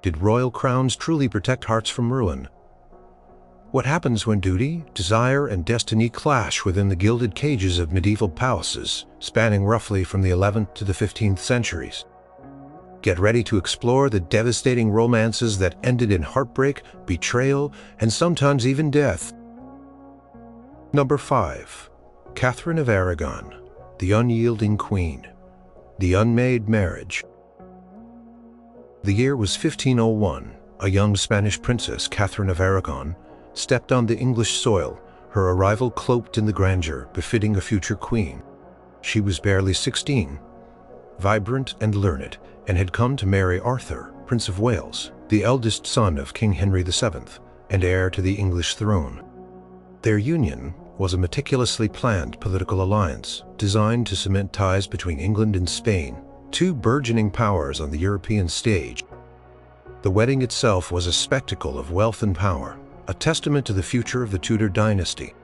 Did royal crowns truly protect hearts from ruin? What happens when duty, desire, and destiny clash within the gilded cages of medieval palaces, spanning roughly from the 11th to the 15th centuries? Get ready to explore the devastating romances that ended in heartbreak, betrayal, and sometimes even death. Number 5. Catherine of Aragon, the Unyielding Queen. The Unmade Marriage. The year was 1501. A young Spanish princess, Catherine of Aragon, stepped on the English soil, her arrival cloaked in the grandeur befitting a future queen. She was barely 16, vibrant and learned, and had come to marry Arthur, Prince of Wales, the eldest son of King Henry VII, and heir to the English throne. Their union was a meticulously planned political alliance designed to cement ties between England and Spain, two burgeoning powers on the European stage. The wedding itself was a spectacle of wealth and power, a testament to the future of the Tudor dynasty.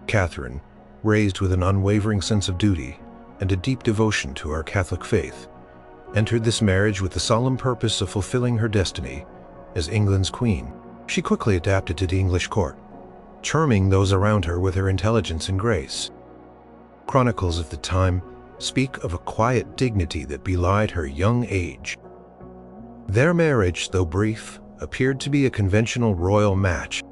Catherine, raised with an unwavering sense of duty and a deep devotion to our Catholic faith, entered this marriage with the solemn purpose of fulfilling her destiny as England's queen. She quickly adapted to the English court, charming those around her with her intelligence and grace. Chronicles of the time speak of a quiet dignity that belied her young age. Their marriage, though brief, appeared to be a conventional royal match.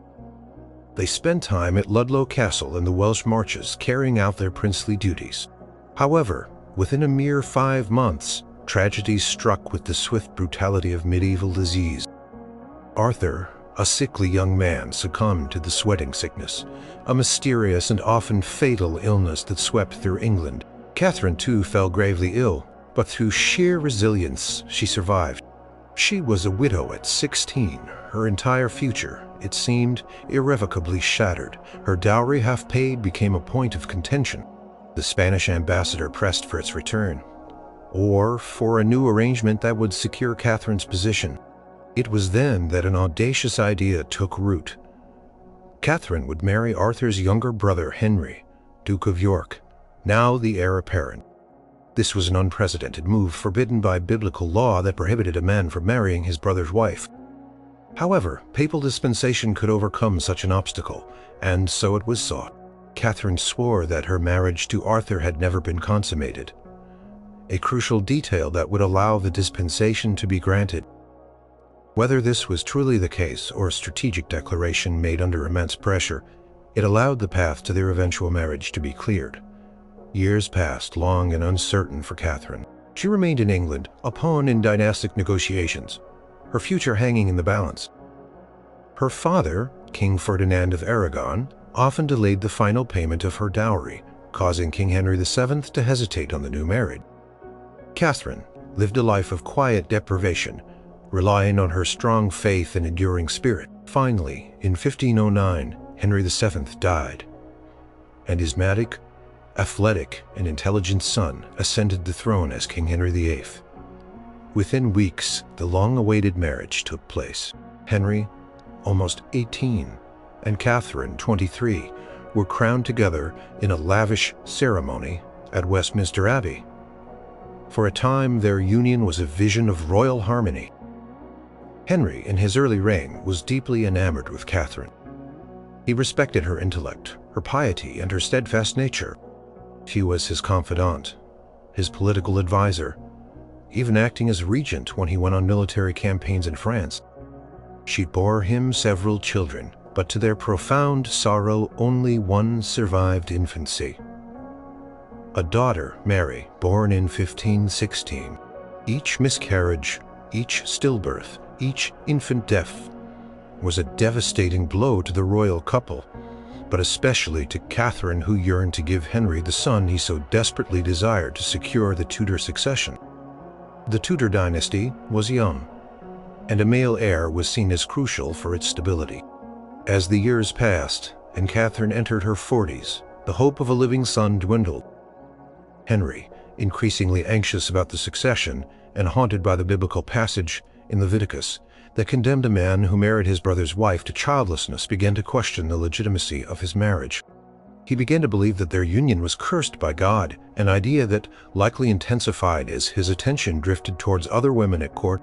They spent time at Ludlow Castle in the Welsh Marches carrying out their princely duties. However, within a mere 5 months, tragedy struck with the swift brutality of medieval disease. Arthur, a sickly young man, succumbed to the sweating sickness, a mysterious and often fatal illness that swept through England. Catherine, too, fell gravely ill, but through sheer resilience, she survived. She was a widow at 16, her entire future, it seemed, irrevocably shattered. Her dowry, half paid, became a point of contention. The Spanish ambassador pressed for its return, or for a new arrangement that would secure Catherine's position. It was then that an audacious idea took root. Catherine would marry Arthur's younger brother Henry, Duke of York, now the heir apparent. This was an unprecedented move forbidden by biblical law that prohibited a man from marrying his brother's wife. However, papal dispensation could overcome such an obstacle, and so it was sought. Catherine swore that her marriage to Arthur had never been consummated, a crucial detail that would allow the dispensation to be granted. Whether this was truly the case or a strategic declaration made under immense pressure, it allowed the path to their eventual marriage to be cleared. Years passed, long and uncertain for Catherine. She remained in England, a pawn in dynastic negotiations, her future hanging in the balance. Her father, King Ferdinand of Aragon, often delayed the final payment of her dowry, causing King Henry VII to hesitate on the new marriage. Catherine lived a life of quiet deprivation, relying on her strong faith and enduring spirit. Finally, in 1509, Henry VII died, and his asthmatic, athletic, and intelligent son ascended the throne as King Henry VIII. Within weeks, the long-awaited marriage took place. Henry, almost 18, and Catherine, 23, were crowned together in a lavish ceremony at Westminster Abbey. For a time, their union was a vision of royal harmony. Henry, in his early reign, was deeply enamored with Catherine. He respected her intellect, her piety, and her steadfast nature. She was his confidant, his political advisor, even acting as regent when he went on military campaigns in France. She bore him several children, but to their profound sorrow, only one survived infancy. A daughter, Mary, born in 1516. Each miscarriage, each stillbirth, each infant death was a devastating blow to the royal couple, but especially to Catherine, who yearned to give Henry the son he so desperately desired to secure the Tudor succession. The Tudor dynasty was young, and a male heir was seen as crucial for its stability. As the years passed and Catherine entered her 40s, the hope of a living son dwindled. Henry, increasingly anxious about the succession and haunted by the biblical passage in Leviticus that condemned a man who married his brother's wife to childlessness, began to question the legitimacy of his marriage. He began to believe that their union was cursed by God, an idea that likely intensified as his attention drifted towards other women at court.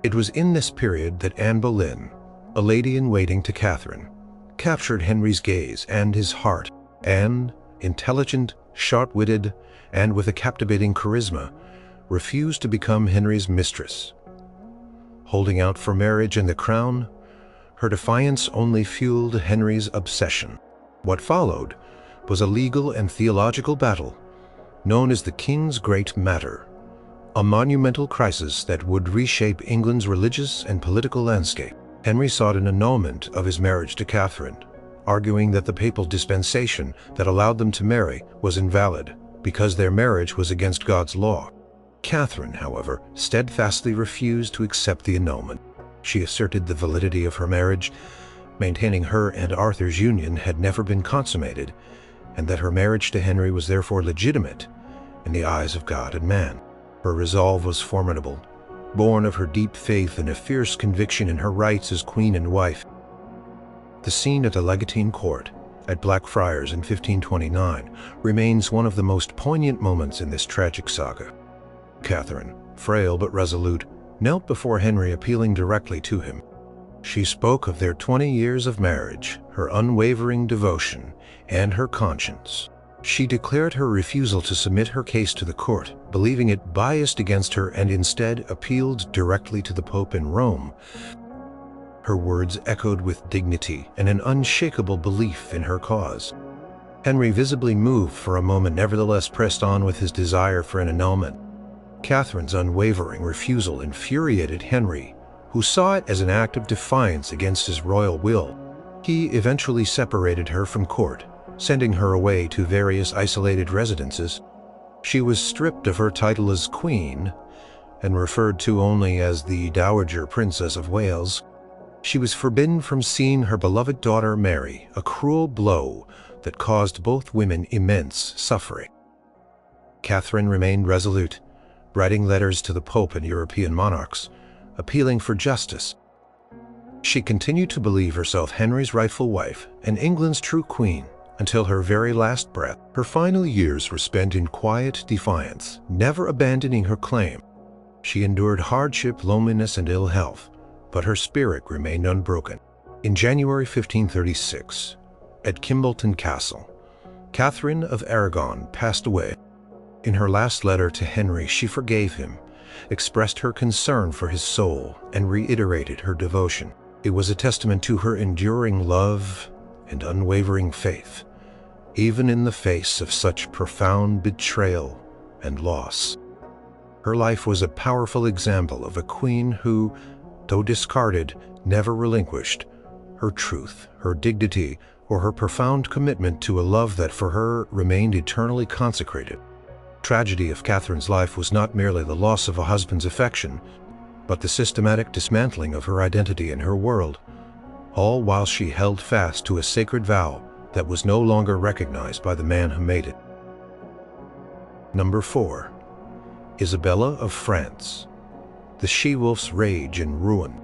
It was in this period that Anne Boleyn, a lady-in-waiting to Catherine, captured Henry's gaze and his heart. Anne, intelligent, sharp-witted, and with a captivating charisma, refused to become Henry's mistress. Holding out for marriage and the crown, her defiance only fueled Henry's obsession. What followed was a legal and theological battle known as the King's Great Matter, a monumental crisis that would reshape England's religious and political landscape. Henry sought an annulment of his marriage to Catherine, arguing that the papal dispensation that allowed them to marry was invalid because their marriage was against God's law. Catherine, however, steadfastly refused to accept the annulment. She asserted the validity of her marriage, maintaining her and Arthur's union had never been consummated, and that her marriage to Henry was therefore legitimate in the eyes of God and man. Her resolve was formidable, born of her deep faith and a fierce conviction in her rights as queen and wife. The scene at the Legatine court at Blackfriars in 1529 remains one of the most poignant moments in this tragic saga. Catherine, frail but resolute, knelt before Henry, appealing directly to him. She spoke of their 20 years of marriage, her unwavering devotion, and her conscience. She declared her refusal to submit her case to the court, believing it biased against her, and instead appealed directly to the Pope in Rome. Her words echoed with dignity and an unshakable belief in her cause. Henry, visibly moved for a moment, nevertheless pressed on with his desire for an annulment. Catherine's unwavering refusal infuriated Henry, who saw it as an act of defiance against his royal will. He eventually separated her from court, sending her away to various isolated residences. She was stripped of her title as queen and referred to only as the Dowager Princess of Wales. She was forbidden from seeing her beloved daughter marry, a cruel blow that caused both women immense suffering. Catherine remained resolute, writing letters to the Pope and European monarchs, appealing for justice. She continued to believe herself Henry's rightful wife and England's true queen until her very last breath. Her final years were spent in quiet defiance, never abandoning her claim. She endured hardship, loneliness, and ill health, but her spirit remained unbroken. In January 1536, at Kimbolton Castle, Catherine of Aragon passed away. In her last letter to Henry, she forgave him, expressed her concern for his soul, and reiterated her devotion. It was a testament to her enduring love and unwavering faith, even in the face of such profound betrayal and loss. Her life was a powerful example of a queen who, though discarded, never relinquished her truth, her dignity, or her profound commitment to a love that for her remained eternally consecrated. Tragedy of Catherine's life was not merely the loss of a husband's affection, but the systematic dismantling of her identity and her world, all while she held fast to a sacred vow that was no longer recognized by the man who made it. Number 4. Isabella of France. The she-wolf's rage and ruin.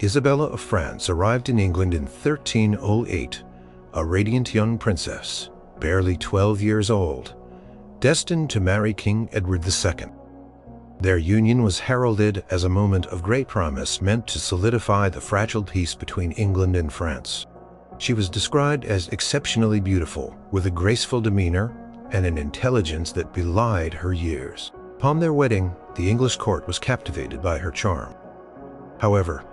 Isabella of France arrived in England in 1308, a radiant young princess, barely 12 years old, destined to marry King Edward II. Their union was heralded as a moment of great promise meant to solidify the fragile peace between England and France. She was described as exceptionally beautiful, with a graceful demeanor and an intelligence that belied her years. Upon their wedding, the English court was captivated by her charm. However,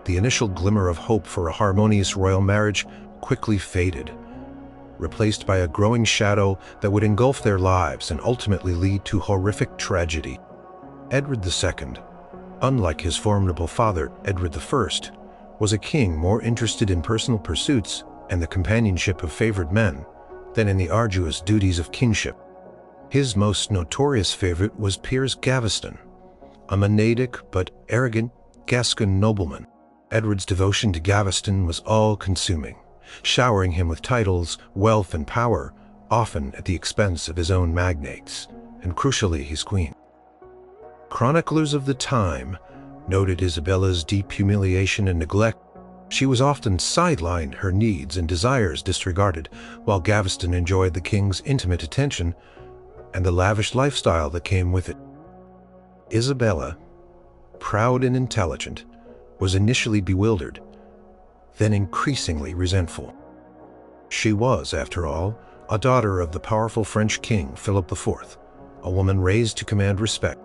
the initial glimmer of hope for a harmonious royal marriage quickly faded, replaced by a growing shadow that would engulf their lives and ultimately lead to horrific tragedy. Edward II, unlike his formidable father, Edward I, was a king more interested in personal pursuits and the companionship of favored men than in the arduous duties of kingship. His most notorious favorite was Piers Gaveston, a monadic but arrogant Gascon nobleman. Edward's devotion to Gaveston was all-consuming, showering him with titles, wealth, and power, often at the expense of his own magnates, and crucially his queen. Chroniclers of the time noted Isabella's deep humiliation and neglect. She was often sidelined, her needs and desires disregarded, while Gaveston enjoyed the king's intimate attention and the lavish lifestyle that came with it. Isabella, proud and intelligent, was initially bewildered, then increasingly resentful. She was, after all, a daughter of the powerful French king Philip IV, a woman raised to command respect.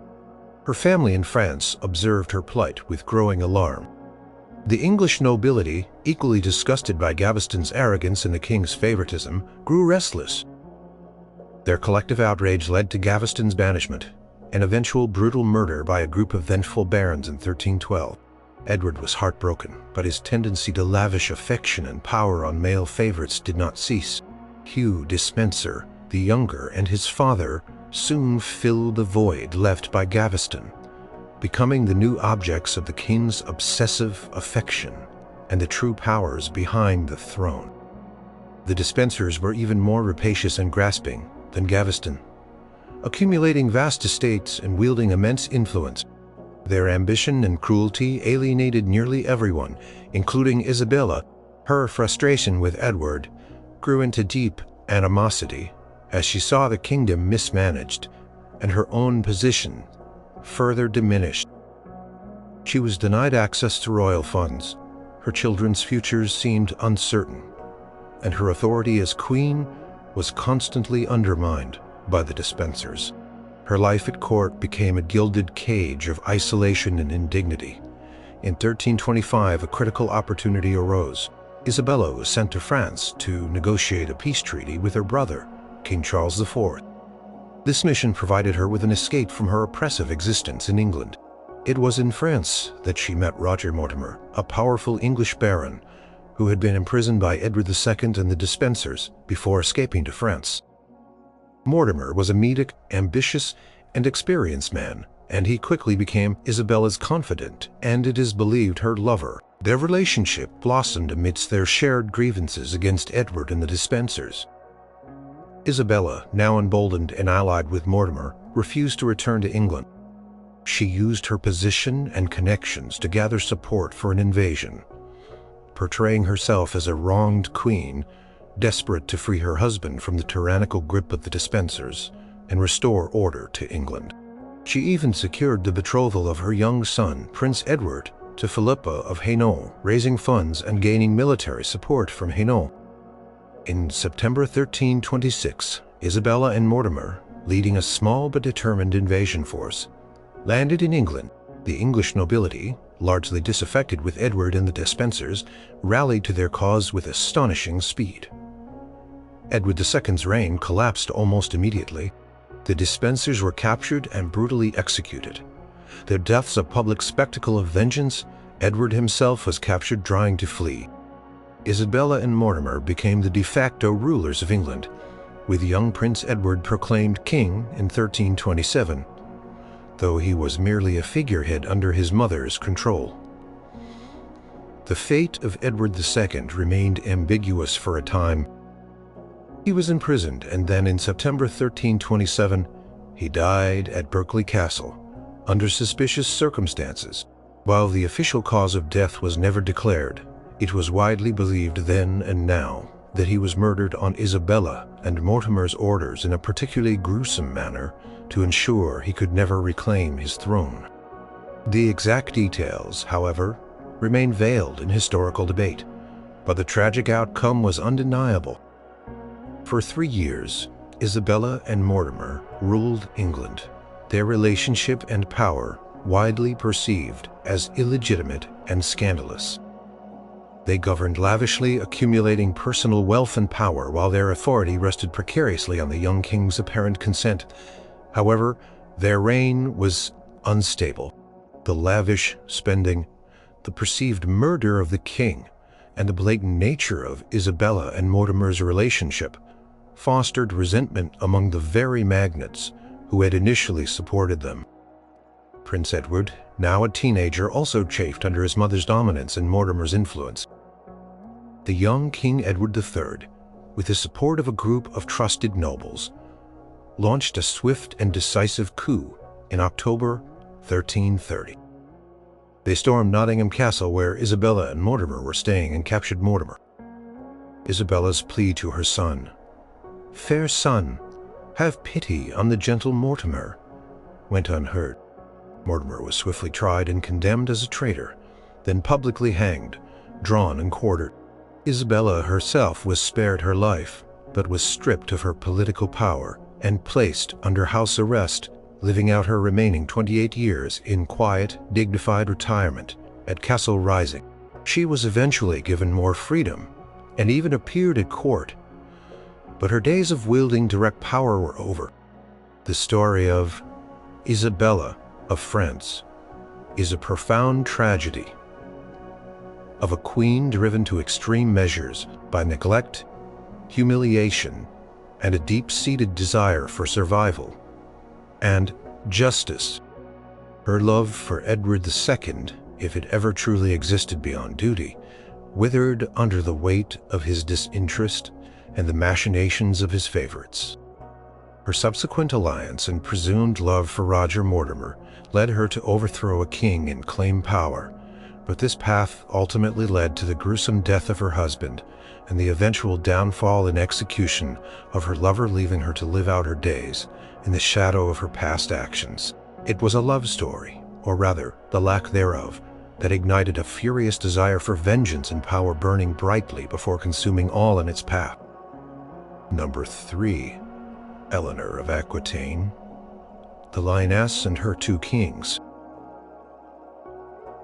Her family in France observed her plight with growing alarm. The English nobility, equally disgusted by Gaveston's arrogance and the king's favoritism, grew restless. Their collective outrage led to Gaveston's banishment, and eventual brutal murder by a group of vengeful barons in 1312. Edward was heartbroken, but his tendency to lavish affection and power on male favorites did not cease. Hugh Despenser, the younger, and his father soon filled the void left by Gaveston, becoming the new objects of the king's obsessive affection and the true powers behind the throne. The Despensers were even more rapacious and grasping than Gaveston, accumulating vast estates and wielding immense influence. Their ambition and cruelty alienated nearly everyone, including Isabella. Her frustration with Edward grew into deep animosity as she saw the kingdom mismanaged and her own position further diminished. She was denied access to royal funds, her children's futures seemed uncertain, and her authority as queen was constantly undermined by the Despensers. Her life at court became a gilded cage of isolation and indignity. In 1325, a critical opportunity arose. Isabella was sent to France to negotiate a peace treaty with her brother, King Charles IV. This mission provided her with an escape from her oppressive existence in England. It was in France that she met Roger Mortimer, a powerful English baron who had been imprisoned by Edward II and the Despensers before escaping to France. Mortimer was a medic, ambitious, and experienced man, and he quickly became Isabella's confidant and, it is believed, her lover. Their relationship blossomed amidst their shared grievances against Edward and the Despensers. Isabella, now emboldened and allied with Mortimer, refused to return to England. She used her position and connections to gather support for an invasion, portraying herself as a wronged queen, desperate to free her husband from the tyrannical grip of the Despensers and restore order to England. She even secured the betrothal of her young son, Prince Edward, to Philippa of Hainault, raising funds and gaining military support from Hainault. In September 1326, Isabella and Mortimer, leading a small but determined invasion force, landed in England. The English nobility, largely disaffected with Edward and the Despensers, rallied to their cause with astonishing speed. Edward II's reign collapsed almost immediately. The Despensers were captured and brutally executed. Their deaths a public spectacle of vengeance, Edward himself was captured trying to flee. Isabella and Mortimer became the de facto rulers of England, with young Prince Edward proclaimed king in 1327, though he was merely a figurehead under his mother's control. The fate of Edward II remained ambiguous for a time. He was imprisoned, and then in September 1327, he died at Berkeley Castle, under suspicious circumstances. While the official cause of death was never declared, it was widely believed then and now that he was murdered on Isabella and Mortimer's orders in a particularly gruesome manner to ensure he could never reclaim his throne. The exact details, however, remain veiled in historical debate, but the tragic outcome was undeniable. For 3 years, Isabella and Mortimer ruled England, their relationship and power widely perceived as illegitimate and scandalous. They governed lavishly, accumulating personal wealth and power, while their authority rested precariously on the young king's apparent consent. However, their reign was unstable. The lavish spending, the perceived murder of the king, and the blatant nature of Isabella and Mortimer's relationship fostered resentment among the very magnates who had initially supported them. Prince Edward, now a teenager, also chafed under his mother's dominance and Mortimer's influence. The young King Edward III, with the support of a group of trusted nobles, launched a swift and decisive coup in October 1330. They stormed Nottingham Castle, where Isabella and Mortimer were staying, and captured Mortimer. Isabella's plea to her son, "Fair son, have pity on the gentle Mortimer," went unheard. Mortimer was swiftly tried and condemned as a traitor, then publicly hanged, drawn and quartered. Isabella herself was spared her life, but was stripped of her political power and placed under house arrest, living out her remaining 28 years in quiet, dignified retirement at Castle Rising. She was eventually given more freedom and even appeared at court, but her days of wielding direct power were over. The story of Isabella of France is a profound tragedy of a queen driven to extreme measures by neglect, humiliation, and a deep-seated desire for survival and justice. Her love for Edward II, if it ever truly existed beyond duty, withered under the weight of his disinterest and the machinations of his favorites. Her subsequent alliance and presumed love for Roger Mortimer led her to overthrow a king and claim power, but this path ultimately led to the gruesome death of her husband and the eventual downfall and execution of her lover, leaving her to live out her days in the shadow of her past actions. It was a love story, or rather, the lack thereof, that ignited a furious desire for vengeance and power, burning brightly before consuming all in its path. Number 3. Eleanor of Aquitaine, the lioness and her two kings.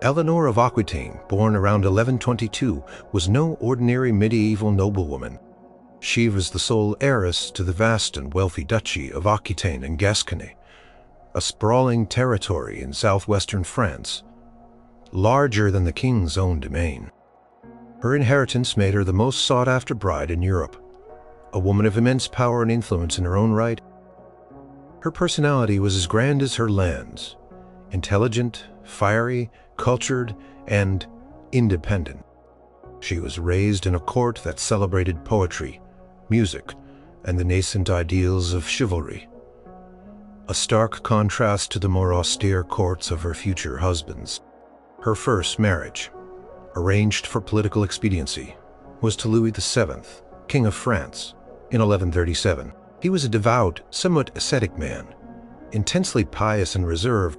Eleanor of Aquitaine, born around 1122, was no ordinary medieval noblewoman. She was the sole heiress to the vast and wealthy duchy of Aquitaine and Gascony, a sprawling territory in southwestern France, larger than the king's own domain. Her inheritance made her the most sought-after bride in Europe, a woman of immense power and influence in her own right. Her personality was as grand as her lands, intelligent, fiery, cultured, and independent. She was raised in a court that celebrated poetry, music, and the nascent ideals of chivalry, a stark contrast to the more austere courts of her future husbands. Her first marriage, arranged for political expediency, was to Louis VII, King of France, in 1137. He was a devout, somewhat ascetic man, intensely pious and reserved.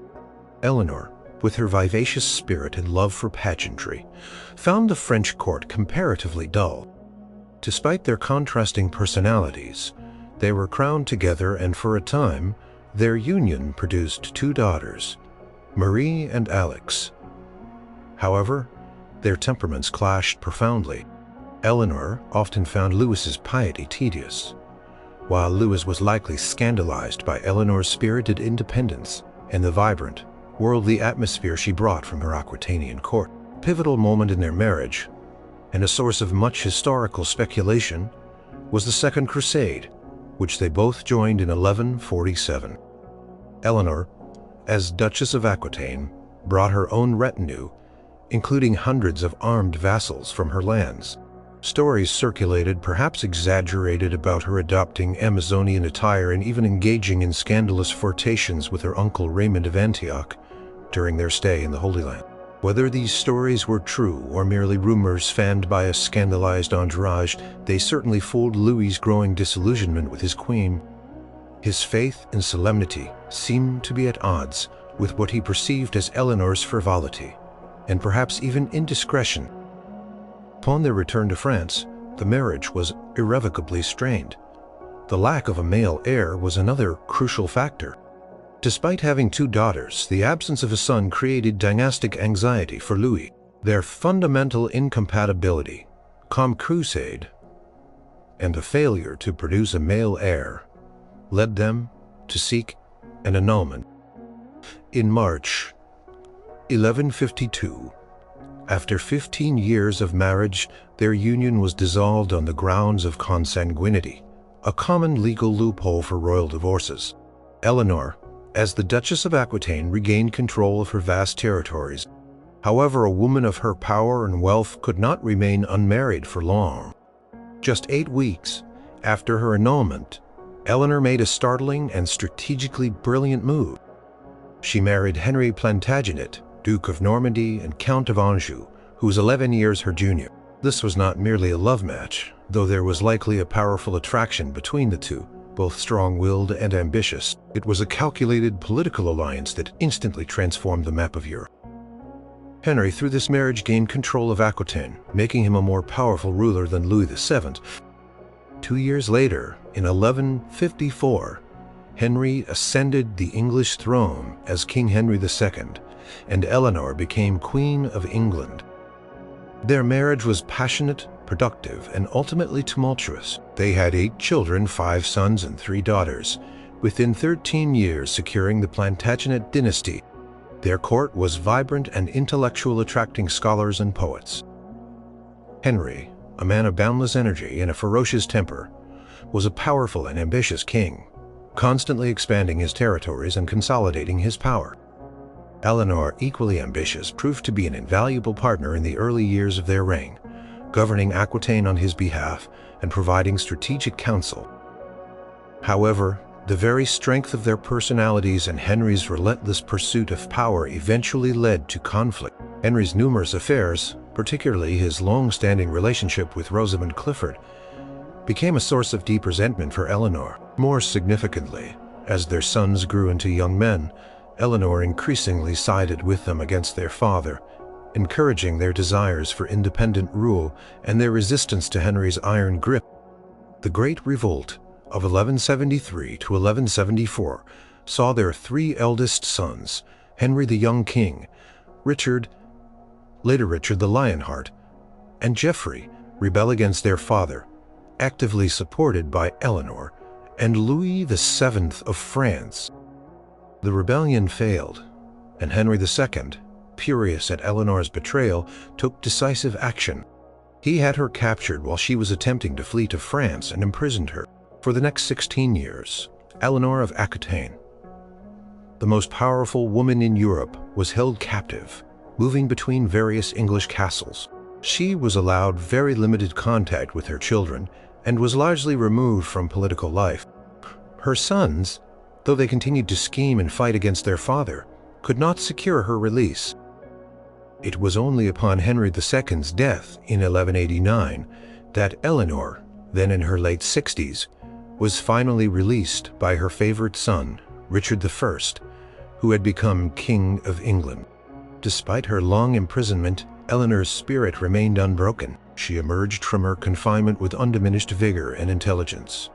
Eleanor, with her vivacious spirit and love for pageantry, found the French court comparatively dull. Despite their contrasting personalities, they were crowned together, and for a time, their union produced two daughters, Marie and Alix. However, their temperaments clashed profoundly. Eleanor often found Louis's piety tedious, while Louis was likely scandalized by Eleanor's spirited independence and the vibrant, worldly atmosphere she brought from her Aquitanian court. A pivotal moment in their marriage, and a source of much historical speculation, was the Second Crusade, which they both joined in 1147. Eleanor, as Duchess of Aquitaine, brought her own retinue, including hundreds of armed vassals from her lands. Stories circulated, perhaps exaggerated, about her adopting Amazonian attire and even engaging in scandalous flirtations with her uncle Raymond of Antioch during their stay in the Holy Land. Whether these stories were true or merely rumors fanned by a scandalized entourage, they certainly fooled Louis's growing disillusionment with his queen. His faith and solemnity seemed to be at odds with what he perceived as Eleanor's frivolity, and perhaps even indiscretion. Upon their return to France, the marriage was irrevocably strained. The lack of a male heir was another crucial factor. Despite having two daughters, the absence of a son created dynastic anxiety for Louis. Their fundamental incompatibility, comme crusade, and a failure to produce a male heir led them to seek an annulment. In March 1152, after 15 years of marriage, their union was dissolved on the grounds of consanguinity, a common legal loophole for royal divorces. Eleanor, as the Duchess of Aquitaine, regained control of her vast territories. However, a woman of her power and wealth could not remain unmarried for long. Just 8 weeks after her annulment, Eleanor made a startling and strategically brilliant move. She married Henry Plantagenet, Duke of Normandy and Count of Anjou, who was 11 years her junior. This was not merely a love match, though there was likely a powerful attraction between the two, both strong-willed and ambitious. It was a calculated political alliance that instantly transformed the map of Europe. Henry, through this marriage, gained control of Aquitaine, making him a more powerful ruler than Louis VII. 2 years later, in 1154, Henry ascended the English throne as King Henry II, and Eleanor became Queen of England. Their marriage was passionate, productive, and ultimately tumultuous. They had 8 children, 5 sons and 3 daughters, within 13 years securing the Plantagenet dynasty. Their court was vibrant and intellectual, attracting scholars and poets. Henry, a man of boundless energy and a ferocious temper, was a powerful and ambitious king, constantly expanding his territories and consolidating his power. Eleanor, equally ambitious, proved to be an invaluable partner in the early years of their reign, governing Aquitaine on his behalf and providing strategic counsel. However, the very strength of their personalities and Henry's relentless pursuit of power eventually led to conflict. Henry's numerous affairs, particularly his long-standing relationship with Rosamund Clifford, became a source of deep resentment for Eleanor. More significantly, as their sons grew into young men, Eleanor increasingly sided with them against their father, encouraging their desires for independent rule and their resistance to Henry's iron grip. The Great Revolt of 1173 to 1174 saw their 3 eldest sons, Henry the young king, Richard, later Richard the Lionheart, and Geoffrey, rebel against their father, actively supported by Eleanor and Louis VII of France. The rebellion failed, and Henry II, furious at Eleanor's betrayal, took decisive action. He had her captured while she was attempting to flee to France and imprisoned her. For the next 16 years, Eleanor of Aquitaine, the most powerful woman in Europe, was held captive, moving between various English castles. She was allowed very limited contact with her children and was largely removed from political life. Her sons, though they continued to scheme and fight against their father, could not secure her release. It was only upon Henry II's death in 1189 that Eleanor, then in her late 60s, was finally released by her favorite son, Richard I, who had become King of England. Despite her long imprisonment, Eleanor's spirit remained unbroken. She emerged from her confinement with undiminished vigor and intelligence,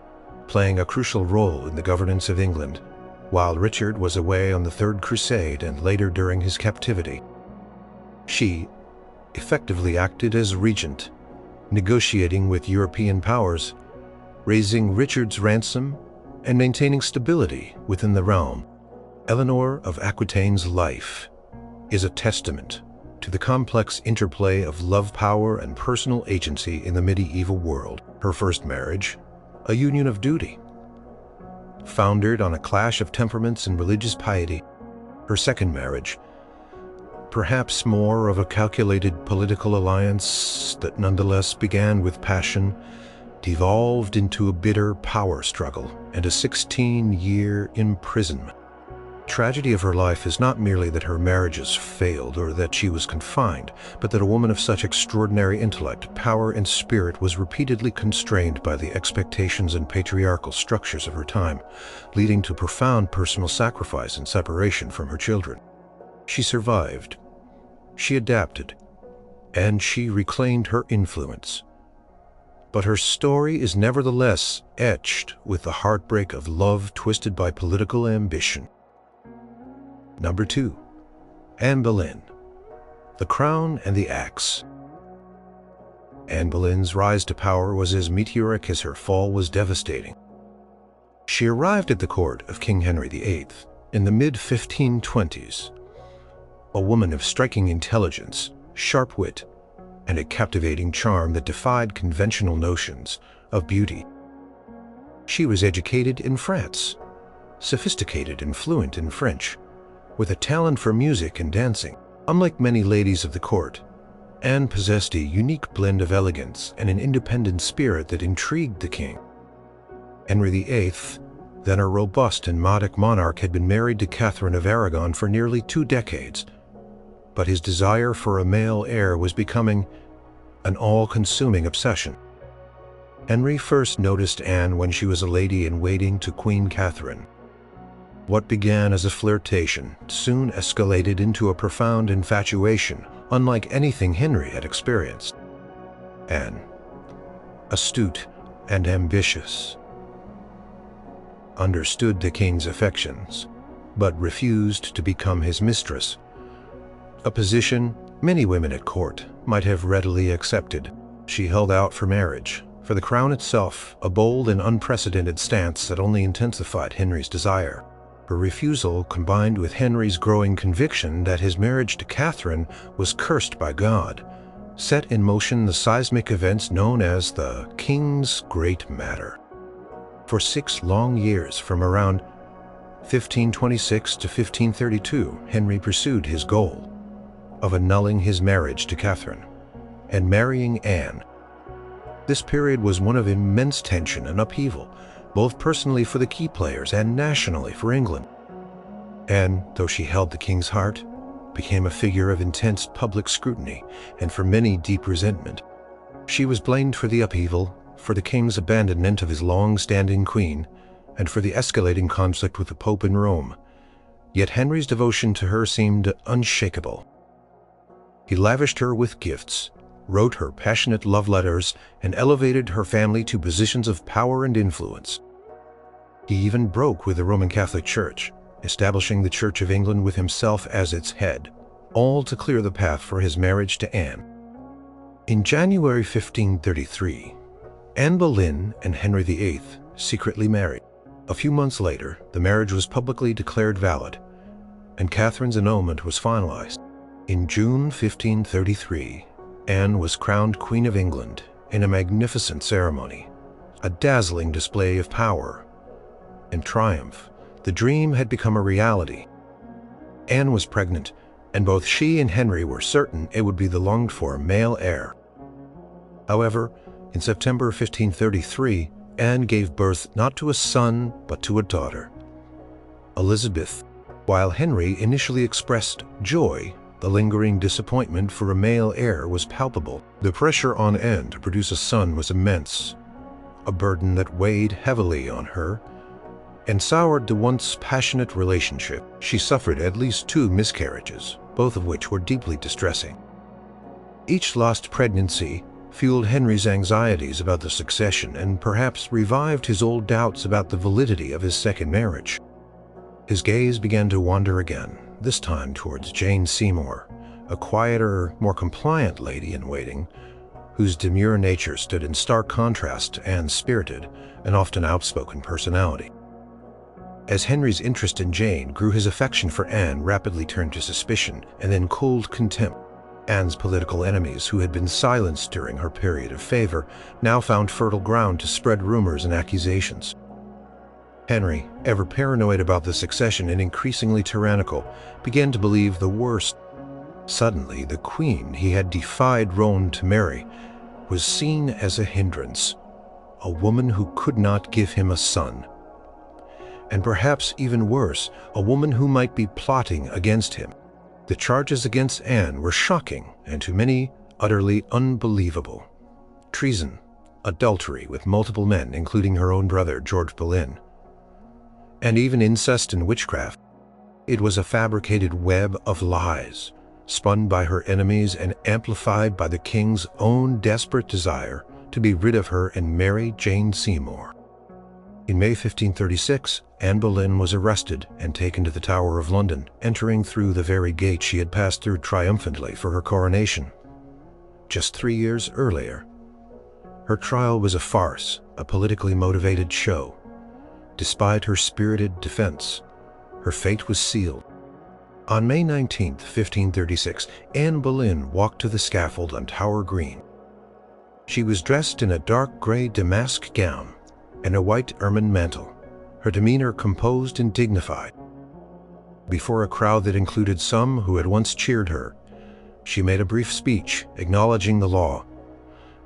playing a crucial role in the governance of England, while Richard was away on the Third Crusade and later during his captivity. She effectively acted as regent, negotiating with European powers, raising Richard's ransom, and maintaining stability within the realm. Eleanor of Aquitaine's life is a testament to the complex interplay of love, power, and personal agency in the medieval world. Her first marriage, a union of duty, founded on a clash of temperaments and religious piety. Her second marriage, perhaps more of a calculated political alliance that nonetheless began with passion, devolved into a bitter power struggle and a 16-year imprisonment. The tragedy of her life is not merely that her marriages failed or that she was confined, but that a woman of such extraordinary intellect, power, and spirit was repeatedly constrained by the expectations and patriarchal structures of her time, leading to profound personal sacrifice and separation from her children. She survived, she adapted, and she reclaimed her influence. But her story is nevertheless etched with the heartbreak of love twisted by political ambition. Number 2. Anne Boleyn, the Crown and the Axe. Anne Boleyn's rise to power was as meteoric as her fall was devastating. She arrived at the court of King Henry VIII in the mid-1520s, a woman of striking intelligence, sharp wit, and a captivating charm that defied conventional notions of beauty. She was educated in France, sophisticated and fluent in French, with a talent for music and dancing. Unlike many ladies of the court, Anne possessed a unique blend of elegance and an independent spirit that intrigued the king. Henry VIII, then a robust and modic monarch, had been married to Catherine of Aragon for nearly 2 decades, but his desire for a male heir was becoming an all-consuming obsession. Henry first noticed Anne when she was a lady-in-waiting to Queen Catherine. What began as a flirtation soon escalated into a profound infatuation, unlike anything Henry had experienced. Anne, astute and ambitious, understood the king's affections, but refused to become his mistress, a position many women at court might have readily accepted. She held out for marriage, for the crown itself, a bold and unprecedented stance that only intensified Henry's desire. Her refusal, combined with Henry's growing conviction that his marriage to Catherine was cursed by God, set in motion the seismic events known as the King's Great Matter. For 6 long years, from around 1526 to 1532, Henry pursued his goal of annulling his marriage to Catherine and marrying Anne. This period was one of immense tension and upheaval, both personally for the key players and nationally for England. Anne, though she held the king's heart, became a figure of intense public scrutiny and for many deep resentment. She was blamed for the upheaval, for the king's abandonment of his long-standing queen, and for the escalating conflict with the Pope in Rome. Yet Henry's devotion to her seemed unshakable. He lavished her with gifts, wrote her passionate love letters, and elevated her family to positions of power and influence. He even broke with the Roman Catholic Church, establishing the Church of England with himself as its head, all to clear the path for his marriage to Anne. In January 1533, Anne Boleyn and Henry VIII secretly married. A few months later, the marriage was publicly declared valid, and Catherine's annulment was finalized. In June 1533, Anne was crowned Queen of England in a magnificent ceremony, a dazzling display of power and triumph. The dream had become a reality. Anne was pregnant, and both she and Henry were certain it would be the longed-for male heir. However, in September 1533, Anne gave birth not to a son, but to a daughter, Elizabeth. While Henry initially expressed joy, the lingering disappointment for a male heir was palpable. The pressure on Anne to produce a son was immense, a burden that weighed heavily on her and soured the once passionate relationship. She suffered at least 2 miscarriages, both of which were deeply distressing. Each lost pregnancy fueled Henry's anxieties about the succession and perhaps revived his old doubts about the validity of his second marriage. His gaze began to wander again, this time towards Jane Seymour, a quieter, more compliant lady-in-waiting, whose demure nature stood in stark contrast to Anne's spirited and often outspoken personality. As Henry's interest in Jane grew, his affection for Anne rapidly turned to suspicion and then cold contempt. Anne's political enemies, who had been silenced during her period of favor, now found fertile ground to spread rumors and accusations. Henry, ever paranoid about the succession and increasingly tyrannical, began to believe the worst. Suddenly, the queen he had defied Rome to marry was seen as a hindrance, a woman who could not give him a son. And perhaps even worse, a woman who might be plotting against him. The charges against Anne were shocking and to many utterly unbelievable. Treason, adultery with multiple men, including her own brother, George Boleyn, and even incest and witchcraft. It was a fabricated web of lies, spun by her enemies and amplified by the king's own desperate desire to be rid of her and marry Jane Seymour. In May 1536, Anne Boleyn was arrested and taken to the Tower of London, entering through the very gate she had passed through triumphantly for her coronation. Just 3 years earlier, her trial was a farce, a politically motivated show. Despite her spirited defense, her fate was sealed. On May 19, 1536, Anne Boleyn walked to the scaffold on Tower Green. She was dressed in a dark gray damask gown and a white ermine mantle, her demeanor composed and dignified. Before a crowd that included some who had once cheered her, she made a brief speech acknowledging the law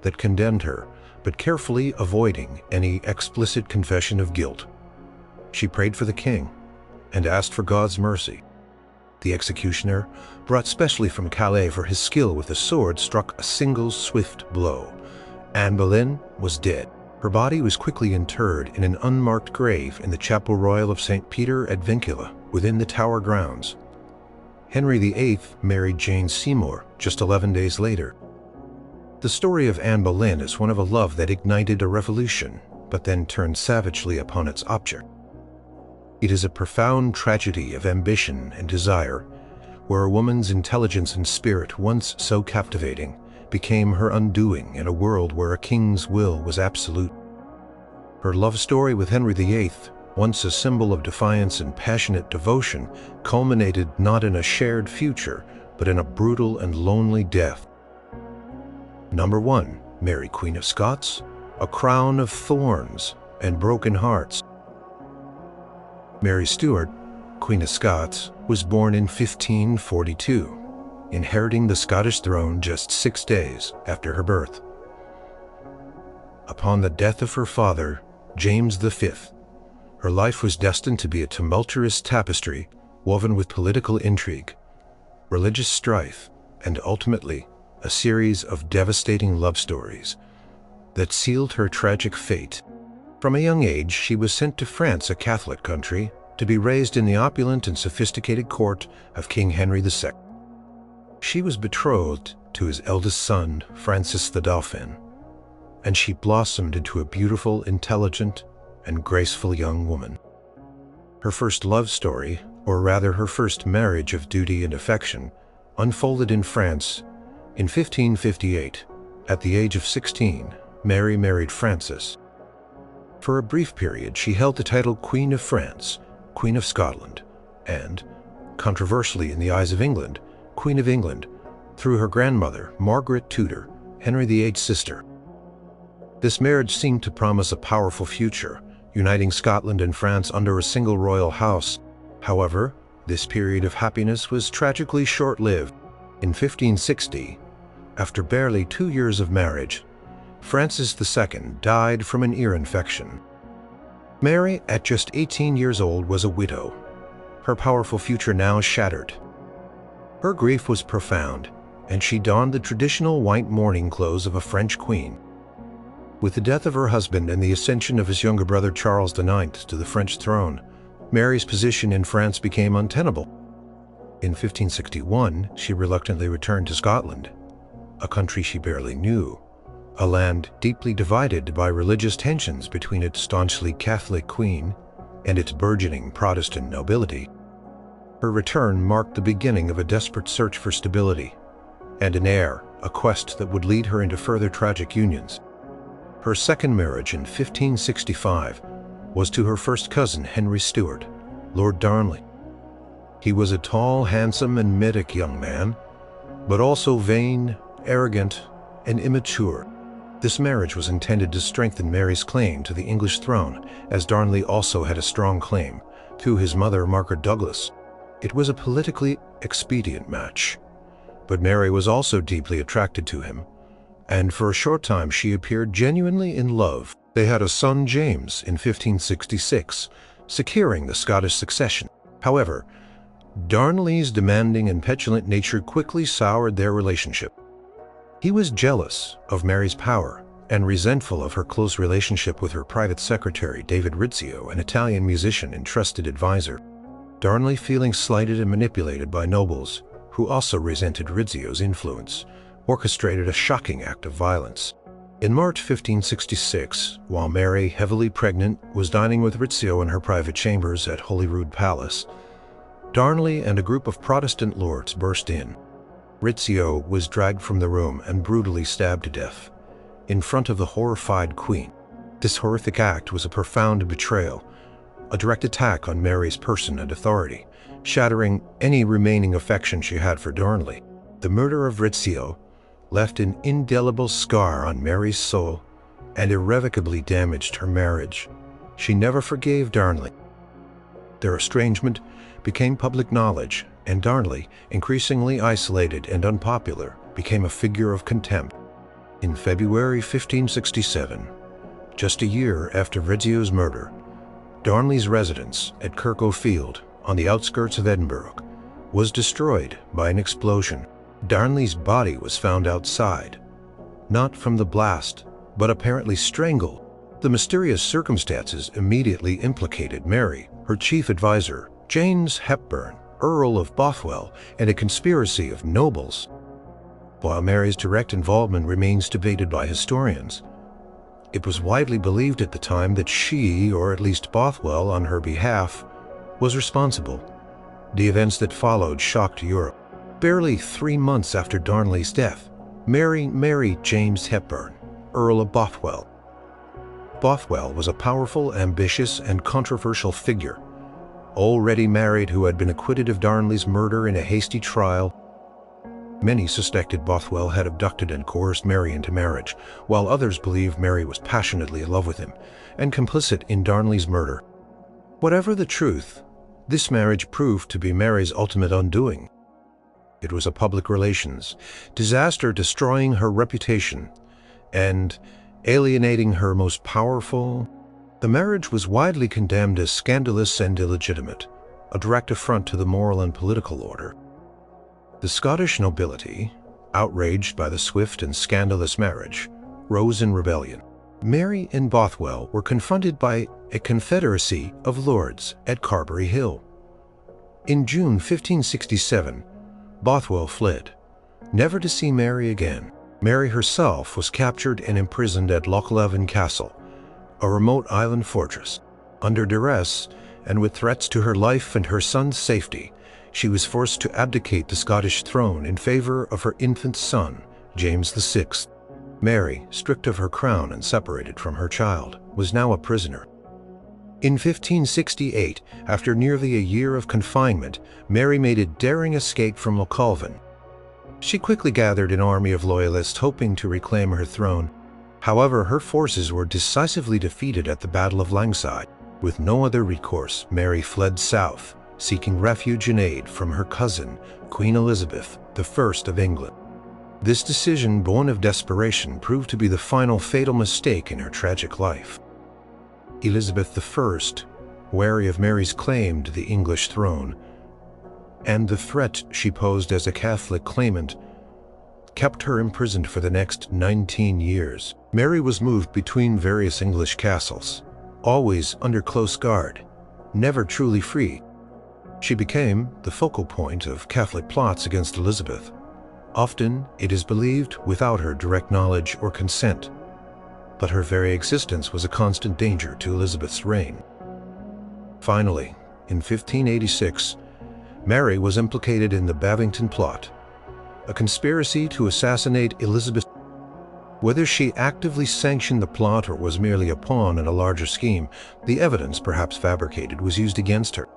that condemned her, but carefully avoiding any explicit confession of guilt. She prayed for the king and asked for God's mercy. The executioner, brought specially from Calais for his skill with the sword, struck a single swift blow. Anne Boleyn was dead. Her body was quickly interred in an unmarked grave in the Chapel Royal of St. Peter ad Vincula, within the Tower grounds. Henry VIII married Jane Seymour just 11 days later. The story of Anne Boleyn is one of a love that ignited a revolution, but then turned savagely upon its object. It is a profound tragedy of ambition and desire, where a woman's intelligence and spirit, once so captivating, became her undoing in a world where a king's will was absolute. Her love story with Henry VIII, once a symbol of defiance and passionate devotion, culminated not in a shared future, but in a brutal and lonely death. Number 1. Mary, Queen of Scots, a crown of thorns and broken hearts. Mary Stuart, Queen of Scots, was born in 1542, inheriting the Scottish throne just 6 days after her birth. Upon the death of her father, James V, her life was destined to be a tumultuous tapestry woven with political intrigue, religious strife, and ultimately a series of devastating love stories that sealed her tragic fate. From a young age, she was sent to France, a Catholic country, to be raised in the opulent and sophisticated court of King Henry II. She was betrothed to his eldest son, Francis the Dauphin, and she blossomed into a beautiful, intelligent, and graceful young woman. Her first love story, or rather her first marriage of duty and affection, unfolded in France in 1558. At the age of 16, Mary married Francis. For a brief period, she held the title Queen of France, Queen of Scotland, and, controversially in the eyes of England, Queen of England, through her grandmother, Margaret Tudor, Henry VIII's sister. This marriage seemed to promise a powerful future, uniting Scotland and France under a single royal house. However, this period of happiness was tragically short-lived. In 1560, after barely 2 years of marriage, Francis II died from an ear infection. Mary, at just 18 years old, was a widow, her powerful future now shattered. Her grief was profound, and she donned the traditional white mourning clothes of a French queen. With the death of her husband and the ascension of his younger brother Charles IX to the French throne, Mary's position in France became untenable. In 1561, she reluctantly returned to Scotland, a country she barely knew, a land deeply divided by religious tensions between its staunchly Catholic queen and its burgeoning Protestant nobility. Her return marked the beginning of a desperate search for stability and an heir, a quest that would lead her into further tragic unions. Her second marriage in 1565 was to her first cousin Henry Stuart, Lord Darnley. He was a tall, handsome, and mythic young man, but also vain, arrogant, and immature. This marriage was intended to strengthen Mary's claim to the English throne, as Darnley also had a strong claim through his mother, Margaret Douglas. It was a politically expedient match, but Mary was also deeply attracted to him, and for a short time she appeared genuinely in love. They had a son, James, in 1566, securing the Scottish succession. However, Darnley's demanding and petulant nature quickly soured their relationship. He was jealous of Mary's power and resentful of her close relationship with her private secretary, David Rizzio, an Italian musician and trusted advisor. Darnley, feeling slighted and manipulated by nobles, who also resented Rizzio's influence, orchestrated a shocking act of violence. In March 1566, while Mary, heavily pregnant, was dining with Rizzio in her private chambers at Holyrood Palace, Darnley and a group of Protestant lords burst in. Rizzio was dragged from the room and brutally stabbed to death in front of the horrified queen. This horrific act was a profound betrayal, a direct attack on Mary's person and authority, shattering any remaining affection she had for Darnley. The murder of Rizzio left an indelible scar on Mary's soul and irrevocably damaged her marriage. She never forgave Darnley. Their estrangement became public knowledge, and Darnley, increasingly isolated and unpopular, became a figure of contempt. In February 1567, just a year after Rizzio's murder, Darnley's residence at Kirk Field, on the outskirts of Edinburgh, was destroyed by an explosion. Darnley's body was found outside, not from the blast, but apparently strangled. The mysterious circumstances immediately implicated Mary, her chief advisor, James Hepburn, Earl of Bothwell, and a conspiracy of nobles. While Mary's direct involvement remains debated by historians, it was widely believed at the time that she, or at least Bothwell on her behalf, was responsible. The events that followed shocked Europe. Barely 3 months after Darnley's death, Mary married James Hepburn, Earl of Bothwell. Bothwell was a powerful, ambitious, and controversial figure, already married, who had been acquitted of Darnley's murder in a hasty trial. Many suspected Bothwell had abducted and coerced Mary into marriage, while others believed Mary was passionately in love with him and complicit in Darnley's murder. Whatever the truth, this marriage proved to be Mary's ultimate undoing. It was a public relations disaster, destroying her reputation and alienating her most powerful. The marriage was widely condemned as scandalous and illegitimate, a direct affront to the moral and political order. The Scottish nobility, outraged by the swift and scandalous marriage, rose in rebellion. Mary and Bothwell were confronted by a confederacy of lords at Carbery Hill. In June 1567, Bothwell fled, never to see Mary again. Mary herself was captured and imprisoned at Lochleven Castle, a remote island fortress. Under duress, and with threats to her life and her son's safety, she was forced to abdicate the Scottish throne in favor of her infant son, James VI. Mary, stripped of her crown and separated from her child, was now a prisoner. In 1568, after nearly a year of confinement, Mary made a daring escape from Lochleven. She quickly gathered an army of loyalists hoping to reclaim her throne. However, her forces were decisively defeated at the Battle of Langside. With no other recourse, Mary fled south, seeking refuge and aid from her cousin, Queen Elizabeth I of England. This decision, born of desperation, proved to be the final fatal mistake in her tragic life. Elizabeth I, wary of Mary's claim to the English throne, and the threat she posed as a Catholic claimant, kept her imprisoned for the next 19 years. Mary was moved between various English castles, always under close guard, never truly free. She became the focal point of Catholic plots against Elizabeth, often, it is believed, without her direct knowledge or consent. But her very existence was a constant danger to Elizabeth's reign. Finally, in 1586, Mary was implicated in the Bavington Plot, a conspiracy to assassinate Elizabeth. Whether she actively sanctioned the plot or was merely a pawn in a larger scheme, the evidence, perhaps fabricated, was used against her.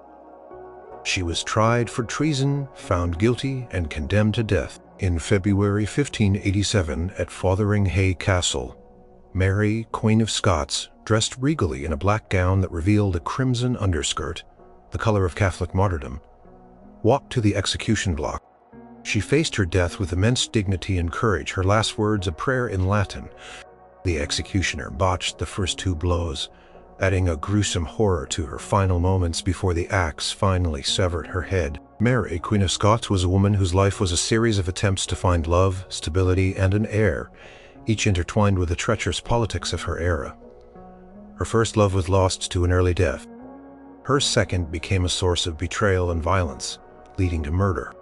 She was tried for treason, found guilty, and condemned to death. In February 1587, at Fotheringhay Castle, Mary, Queen of Scots, dressed regally in a black gown that revealed a crimson underskirt, the color of Catholic martyrdom, walked to the execution block. She faced her death with immense dignity and courage, her last words a prayer in Latin. The executioner botched the first 2 blows, adding a gruesome horror to her final moments before the axe finally severed her head. Mary, Queen of Scots, was a woman whose life was a series of attempts to find love, stability, and an heir, each intertwined with the treacherous politics of her era. Her first love was lost to an early death. Her second became a source of betrayal and violence, leading to murder.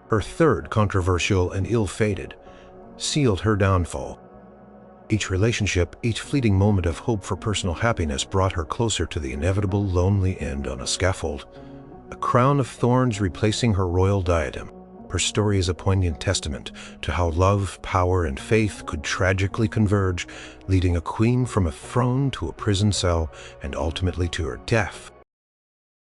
Her third, controversial and ill-fated, sealed her downfall. Each relationship, each fleeting moment of hope for personal happiness brought her closer to the inevitable lonely end on a scaffold, a crown of thorns replacing her royal diadem. Her story is a poignant testament to how love, power, and faith could tragically converge, leading a queen from a throne to a prison cell and ultimately to her death.